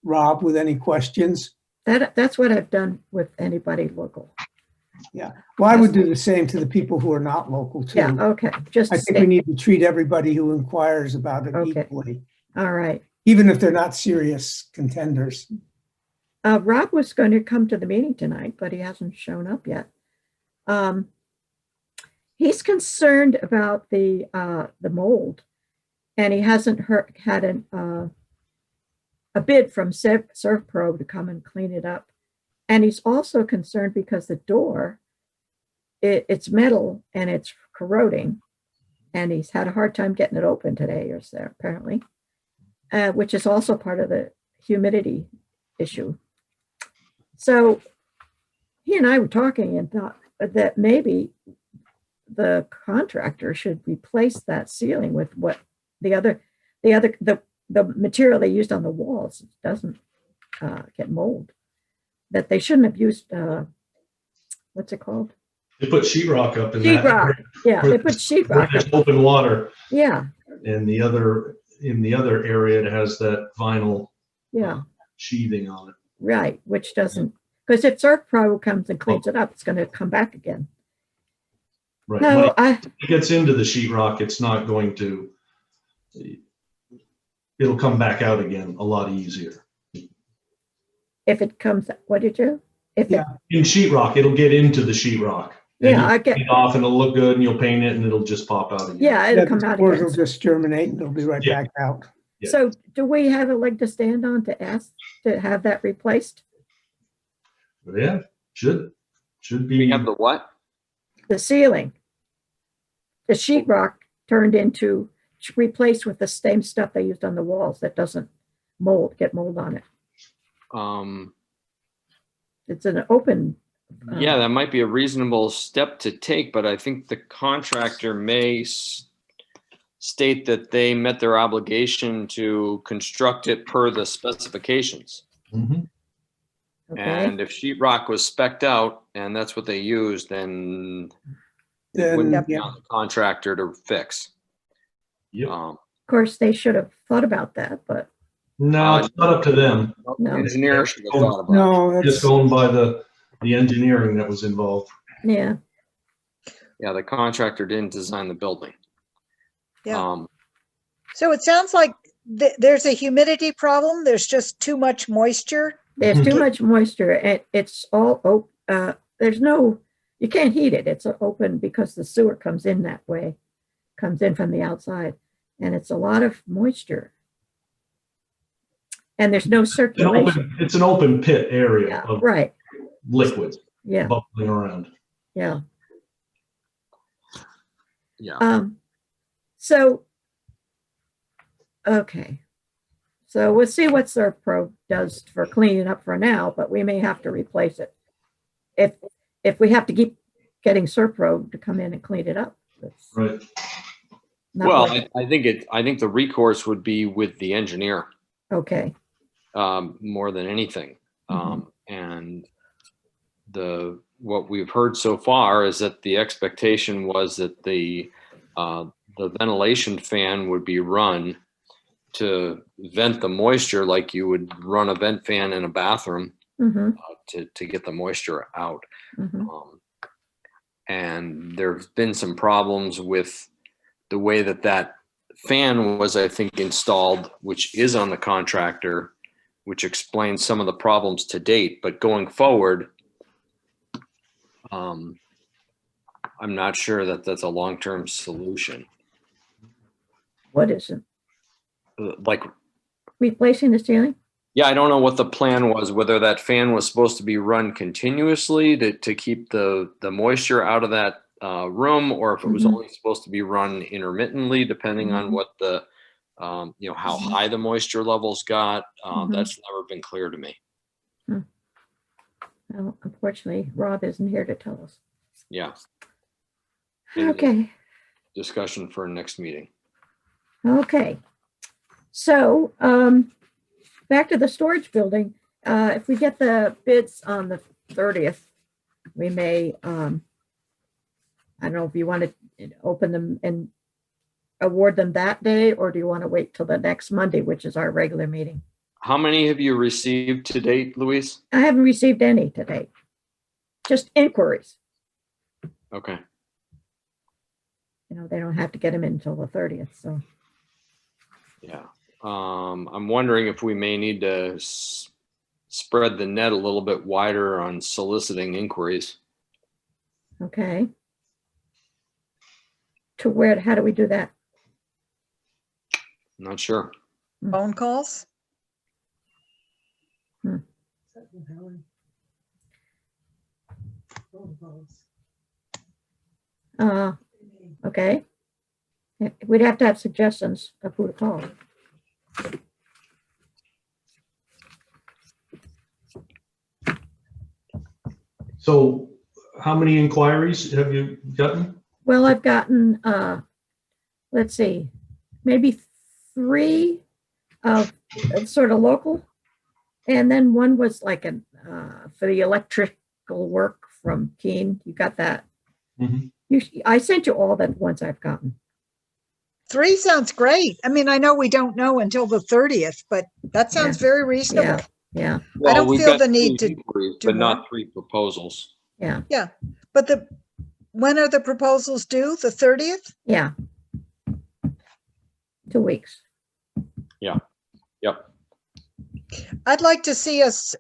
Rob with any questions. That's what I've done with anybody local. Yeah. Well, I would do the same to the people who are not local too. Yeah. Okay. I think we need to treat everybody who inquires about it equally. All right. Even if they're not serious contenders. Rob was going to come to the meeting tonight, but he hasn't shown up yet. He's concerned about the mold, and he hasn't had a bid from ServPro to come and clean it up. And he's also concerned because the door, it's metal and it's corroding, and he's had a hard time getting it open today or so, apparently, which is also part of the humidity issue. So he and I were talking and thought that maybe the contractor should replace that ceiling with what the material they used on the walls doesn't get mold. That they shouldn't have used what's it called? they put sheetrock up in Sheetrock. that. Yeah, they put sheetrock. There's open water. Yeah. And in the other area, it has that vinyl sheathing on it. Right, which doesn't, because if ServPro comes and cleans it up, it's going to come back again. Right. No, when it gets into the sheetrock, it's not going to, it'll come back out again a lot easier. If it comes, what did you? In sheetrock, it'll get into the sheetrock. Yeah, I get it off and it'll look good and you'll paint it and it'll just pop out again. Yeah, it'll come out Or again. it'll just germinate and it'll be right back out. Yeah. So do we have a leg to stand on to ask to have that replaced? Yeah, should be. We have the what? The ceiling. The sheetrock turned into, replaced with the same stuff they used on the walls that doesn't get mold on it. It's an open. Yeah, that might be a reasonable step to take, but I think the contractor may state that they met their obligation to construct it per the specifications. Mhm. Okay, And if sheetrock was spec'd out and that's what they used, then it Then, wouldn't be yeah. on the contractor to fix. Yep. of course, they should have thought about that, but No, it's not up to them. No. Engineer should have thought about it. No, Just that's, going by the engineering that was involved. yeah, Yeah, the contractor didn't design the building. Yeah. So it sounds like there's a humidity problem. There's just too much moisture. there's too much moisture and it's all, there's no, you can't heat it. It's open because the sewer comes in that way, comes in from the outside. And it's a lot of moisture. And there's no circulation. It's an open pit area Yeah, of right, liquid yeah, bubbling around. yeah. Yeah. So, okay. So we'll see what ServPro does for cleaning up for now, but we may have to replace it. If we have to keep getting ServPro to come in and clean it up. It's Right. not Well, worth it. I think the recourse would be with the engineer, Okay, more than anything. Mhm. And what we've heard so far is that the expectation was that the ventilation fan would be run to vent the moisture like you would run a vent fan in a bathroom mhm, to get the moisture out. mhm, And there's been some problems with the way that fan was, I think, installed, which is on the contractor, which explains some of the problems to date. But going forward, I'm not sure that that's a long-term solution. what is it? Like, Replacing the ceiling? yeah, I don't know what the plan was, whether that fan was supposed to be run continuously to keep the moisture out of that room, or if it was Mhm. only supposed to be run intermittently, depending on Mhm. what the, how high the moisture levels got. Mhm. That's never been clear to me. Well, unfortunately, Rob isn't here to tell us. Yeah. Maybe Okay, discussion for next meeting. okay. So, back to the storage building. If we get the bids on the 30th, we may, I don't know if you want to open them and award them that day, or do you want to wait till the next Monday, which is our regular meeting? How many have you received to date, Louise? I haven't received any today, just inquiries. Okay. You know, they don't have to get them in until the 30th, so. Yeah. I'm wondering if we may need to spread the net a little bit wider on soliciting inquiries. Okay. To where, how do we do that? Not sure. Phone calls? Okay. We'd have to have suggestions of who to call. So how many inquiries have you gotten? Well, I've gotten, let's see, maybe 3 of sort of local. And then one was like for the electrical work from Keene. You got that? Mhm. I sent you all the ones I've gotten. 3 sounds great. I mean, I know we don't know until the 30th, but that sounds very reasonable. Yeah, I don't we've feel got the need 3 to inquiries, do but not more. 3 proposals. yeah, But when are the proposals due? The 30th? yeah. 2 weeks. Yep. I'd like to see us,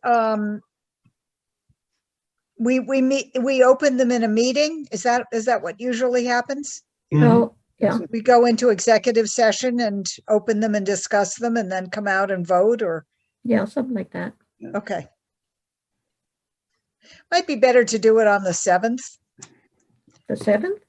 we open them in a meeting. Is that what usually happens? Well, yeah, We go into executive session and open them and discuss them and then come out and vote, or, yeah, something like that. okay. Might be better to do it on the 7th. The 7th?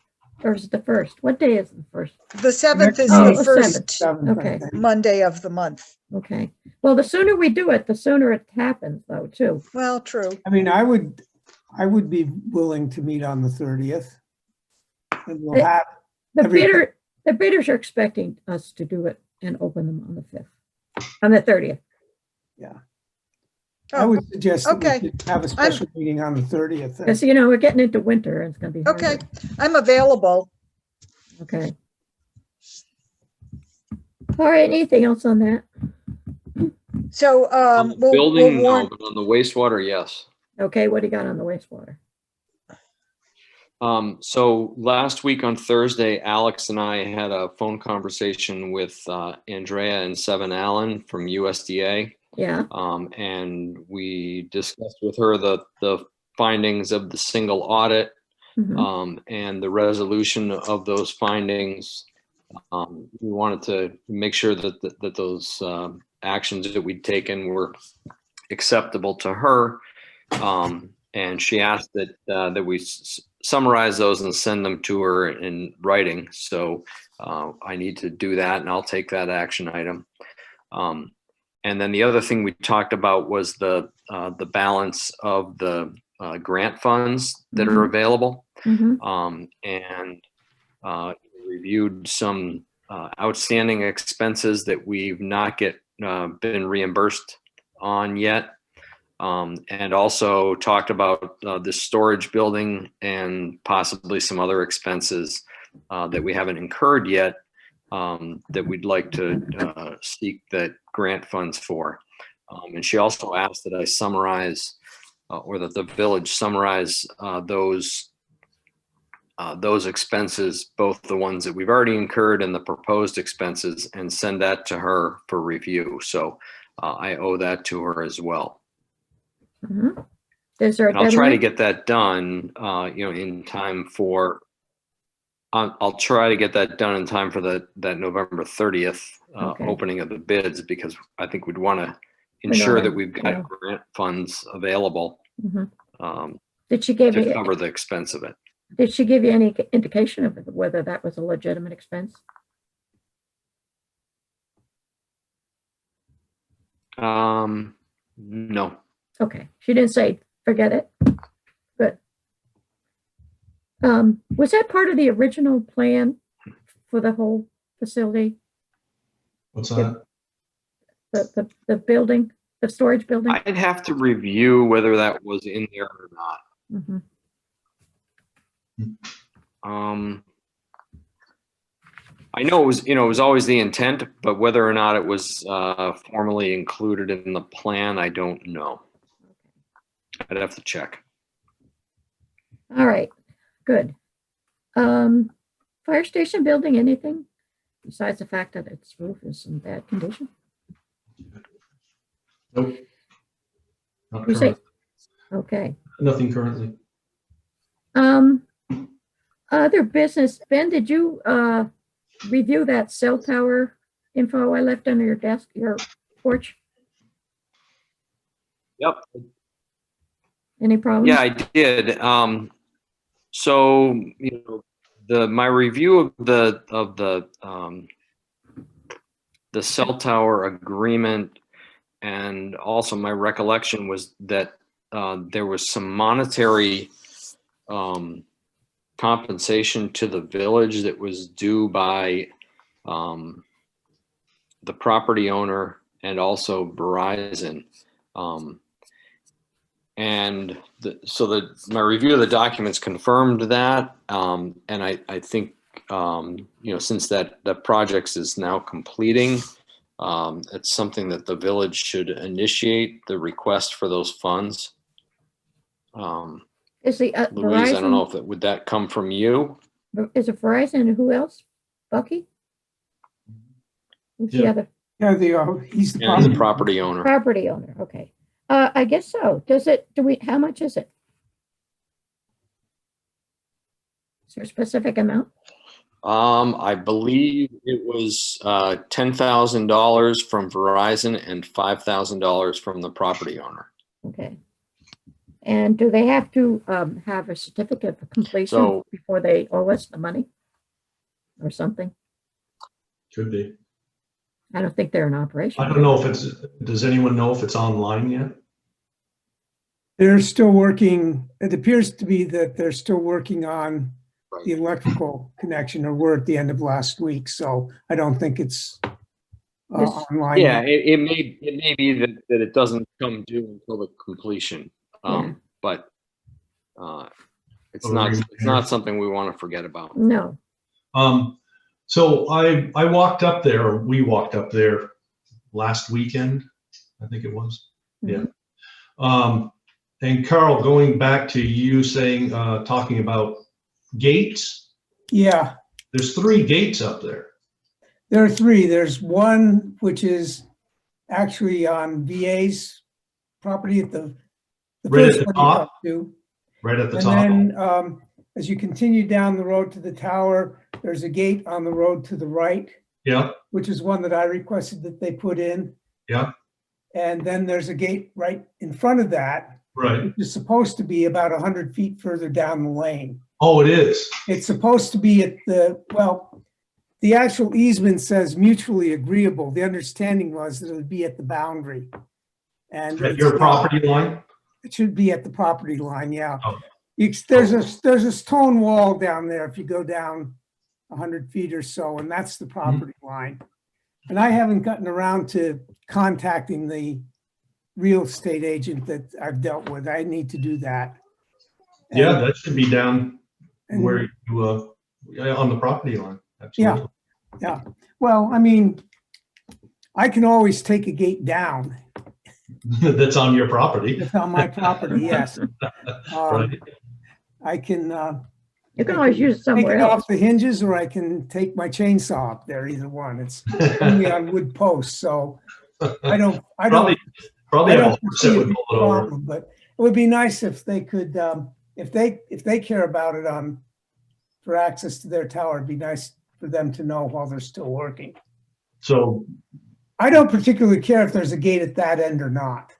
Or is it the 1st? What day is the 1st? The 7th is Oh, the the first 7th, I Okay. think. Monday of the month. Okay. Well, the sooner we do it, the sooner it happens though, too. Well, true. I mean, I would be willing to meet on the 30th. And we'll Eh, have, The Everything. The bidders are expecting us to do it and open them on the 5th, on the 30th. I would suggest that okay. we could have a special meeting on the 30th. then. Because, we're getting into winter and it's going to be harder. Okay, I'm available. Okay. All right, anything else on that? So, On the we'll building, no, warn, but on the wastewater, yes. Okay, what do you got on the wastewater? So last week on Thursday, Alex and I had a phone conversation with Andrea and Seven Allen from USDA. Yeah, And we discussed with her the findings of the single audit mhm, and the resolution of those findings. We wanted to make sure that those actions that we'd taken were acceptable to her. And she asked that we summarize those and send them to her in writing. So I need to do that, and I'll take that action item. And then the other thing we talked about was the balance of the grant funds that are available, mhm, and reviewed some outstanding expenses that we've not been reimbursed on yet. And also talked about the storage building and possibly some other expenses that we haven't incurred yet, that we'd like to seek that grant funds for. And she also asked that I summarize, or that the village summarize those expenses, both the ones that we've already incurred and the proposed expenses, and send that to her for review. So I owe that to her as well. mhm. Is there a And I'll try to deadline? get that done, in time for. I'll try to get that done in time for that November 30th Okay. opening of the bids, because I think we'd want to ensure that we've got Yeah. grant funds available Mhm. um, Did she give to you, cover the expense of it. did she give you any indication of whether that was a legitimate expense? No, Okay, she didn't say, forget it. Good. Was that part of the original plan for the whole facility, What's that? the building, the storage building? I'd have to review whether that was in there or not. Mhm. I know it was always the intent, but whether or not it was formally included in the plan, I don't know. I'd have to check. All right, good. Fire station building, anything besides the fact that its roof is in bad condition? Nope. Not You say- current. Okay. Nothing currently. Other business, Ben, did you review that cell tower info I left under your desk, your porch? Yep. Any problems? Yeah, I did. So my review of the cell tower agreement, and also my recollection was that there was some monetary compensation to the village that was due by the property owner and also Verizon. And my review of the documents confirmed that. And I think, since that project is now completing, it's something that the village should initiate the request for those funds. Is the Louise, I don't know Verizon, if would that come from you? is it Verizon and who else? Bucky? Who's the Yeah. other Yeah, he's the And the property. property owner. property owner? Okay. I guess so. How much is it? Is there a specific amount? I believe it was $10,000 from Verizon and $5,000 from the property owner. Okay. And do they have to have a certificate of completion So- before they owe us the money or something? Could be. I don't think they're in operation. I don't know does anyone know if it's online yet? They're still working, it appears to be that they're still working on the electrical connection, or were at the end of last week, so I don't think it's online. Yeah, yet. it may be that it doesn't come due until the completion. Yeah. But it's not something we want to forget about. No. So I walked up there, or we walked up there last weekend, I think it was. Yeah. And Carl, going back to you saying, talking about gates, Yeah, there's 3 gates up there. there are 3. There's one which is actually on VA's property at the Right at first the one you top? come to. Right at the And top. then as you continue down the road to the tower, there's a gate on the road to the right, Yeah, which is one that I requested that they put in. yeah, And then there's a gate right in front of that, right. which is supposed to be about 100 feet further down the lane. Oh, it is. It's supposed to be at the actual easement says mutually agreeable. The understanding was that it would be at the boundary. And At it's your not. property line? It should be at the property line, yeah. Okay. There's a stone wall down there if you go down 100 feet or so, and that's the property line. And I haven't gotten around to contacting the real estate agent that I've dealt with. I need to do that. Yeah, that should be down And- where you, on the property line. Absolutely. Yeah. Well, I mean, I can always take a gate down. That's on your property. It's on my property, yes. Right. I can You can always use it take somewhere it else. off the hinges, or I can take my chainsaw up there, either one. It's only on wood posts, so I don't Probably I have a don't horse see that a would big pull it over. problem, but it would be nice if they could, if they care about it for access to their tower, it'd be nice for them to know while they're still working. So, I don't particularly care if there's a gate at that end or not,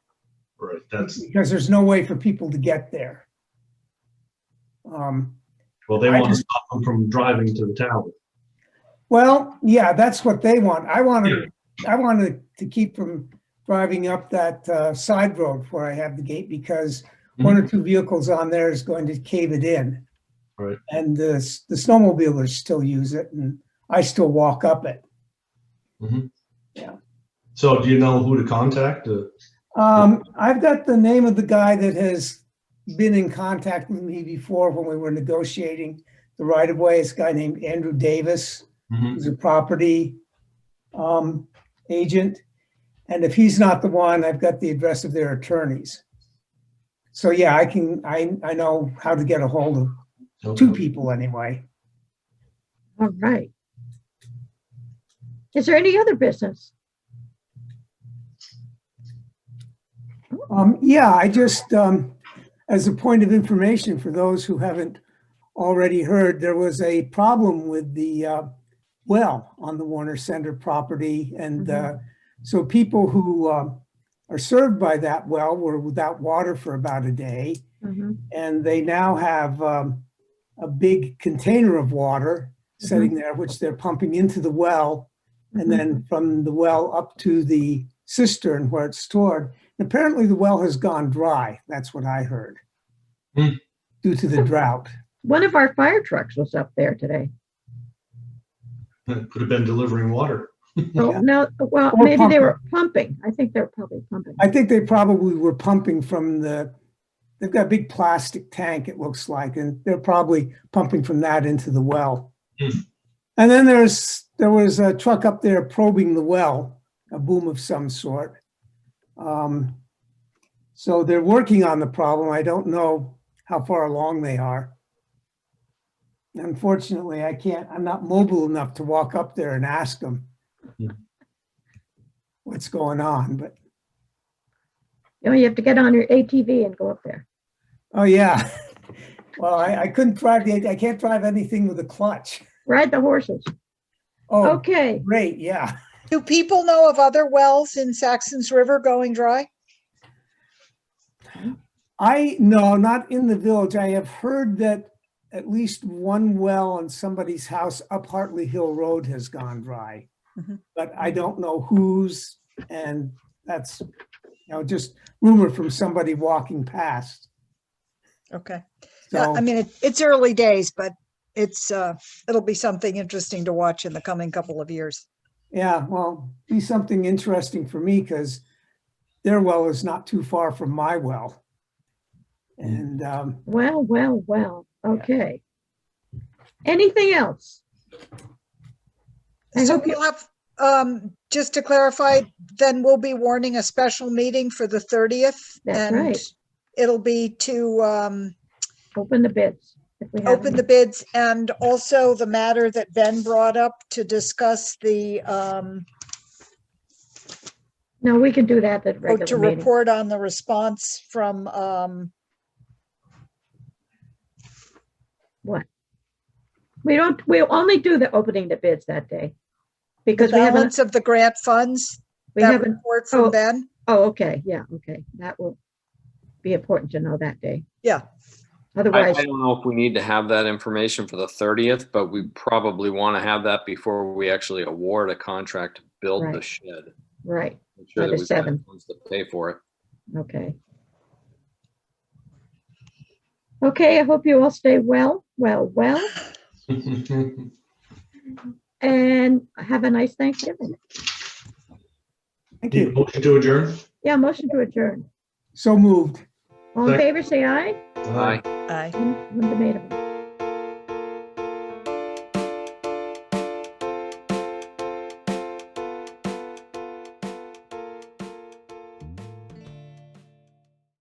right, that's, because there's no way for people to get there. well, they I want to just- stop them from driving to the tower. Well, yeah, that's what they want. I wanted to keep from driving up that side road where I have the gate, because one or 2 vehicles on there is going to cave it in. Right. And the snowmobilers still use it, and I still walk up it. So do you know who to contact? I've got the name of the guy that has been in contact with me before when we were negotiating the right of way. It's a guy named Andrew Davis, who's a property agent. And if he's not the one, I've got the address of their attorneys. So yeah, I know how to get a hold of Okay. 2 people anyway. All right. Is there any other business? Yeah, I just, as a point of information for those who haven't already heard, there was a problem with the well on the Warner Center property. And so people who are served by that well were without water for about a day. And they now have a big container of water sitting there, which they're pumping into the well, and then from the well up to the cistern where it's stored. Apparently the well has gone dry. That's what I heard, due to the drought. One of our fire trucks was up there today. Could have been delivering water. Oh, no, well, Or maybe they pumping. were pumping. I think they were probably pumping. I think they probably were pumping from they've got a big plastic tank, it looks like, and they're probably pumping from that into the well. And then there was a truck up there probing the well, a boom of some sort. So they're working on the problem. I don't know how far along they are. Unfortunately, I'm not mobile enough to walk up there and ask them what's going on, but You know, you have to get on your ATV and go up there. oh yeah. Well, I couldn't drive I can't drive anything with a clutch. Ride the horses. Oh, Okay. great, yeah. Do people know of other wells in Saxtons River going dry? No, not in the village. I have heard that at least one well on somebody's house up Hartley Hill Road has gone dry. But I don't know whose, and that's, just rumor from somebody walking past. Okay. So, I mean, it's early days, but it'll be something interesting to watch in the coming couple of years. Yeah, well, be something interesting for me because their well is not too far from my well. And Well, okay. Anything else? I So hope you, we'll have, just to clarify, then we'll be warning a special meeting for the 30th. That's and right. It'll be to open the bids. If we have open any. the bids, and also the matter that Ben brought up to discuss the, No, we can do that at to regular meeting. report on the response from, What? We'll only do the opening the bids that day. the Because we haven't, balance of the grant funds, we that haven't, report from oh. Ben. oh, okay, yeah, okay. That will be important to know that day. Yeah. I Otherwise, don't know if we need to have that information for the 30th, but we probably want to have that before we actually award a contract to build the Right. shed. right, Make sure By that the we've got 7th. funds to pay for it. okay. Okay, I hope you all stay well, and have a nice Thanksgiving. thank Need a you. motion to adjourn? Yeah, motion to adjourn. So moved. All in Second. favor, say aye. Aye. Aye. Linda made 'em.